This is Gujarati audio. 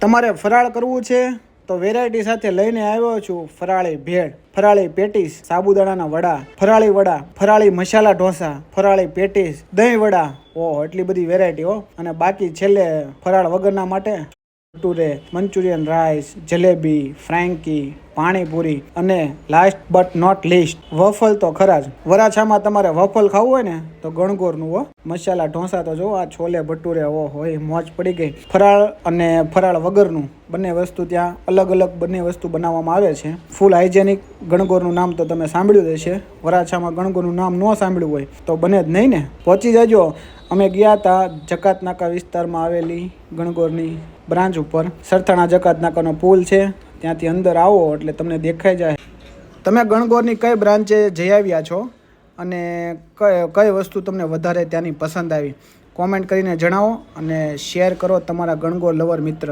તમારે ફરાળ કરવું છે તો વેરાયટી સાથે લઈને આવ્યો છું ફરાળી ભેળ, ફરાળી પેટીસ, સાબુદાણાના વડા, ફરાળી મસાલા ઢોસા, ફરાળી પેટીસ, દહીં વડા. ઓહો, એટલી બધી વેરાયટી હો. અને બાકી છેલ્લે ફરાળ વગરના માટે ભટુરે, મંચુરિયન રાઈસ, જલેબી, ફ્રાંકી, પાણીપુરી અને લાસ્ટ બટ નોટ લીસ્ટ વફલ તો ખરા જ. વરાછામાં તમારે વફલ ખાવું હોય ને તો ગણગોરનું હો. મસાલા ઢોસા તો જો આ છોલે ભટુરે હોય મોજ પડી ગઈ. ફરાળ અને ફરાળ વગરનું બંને વસ્તુ ત્યાં અલગ અલગ બંને વસ્તુ બનાવવામાં આવે છે. ફૂલ હાઇજેનિક. ગણગોરનું નામ તો તમે સાંભળ્યું જ હશે. વરાછામાં ગણગોરનું નામ ન સાંભળ્યું હોય તો બને જ નહીં ને. પહોંચી જજો. અમે ગયા હતા જકાત નાકા વિસ્તારમાં આવેલી ગણગોરની બ્રાન્ચ ઉપર. સરથાણા જકાત નાકાનો પુલ છે, ત્યાંથી અંદર આવો એટલે તમને દેખાઈ જાય. તમે ગણગોરની કઈ બ્રાન્ચે જઈ આવ્યા છો અને કઈ વસ્તુ તમને વધારે ત્યાંની પસંદ આવી, કોમેન્ટ કરીને જણાવો અને શેર કરો તમારા ગણગોર લવર મિત્ર.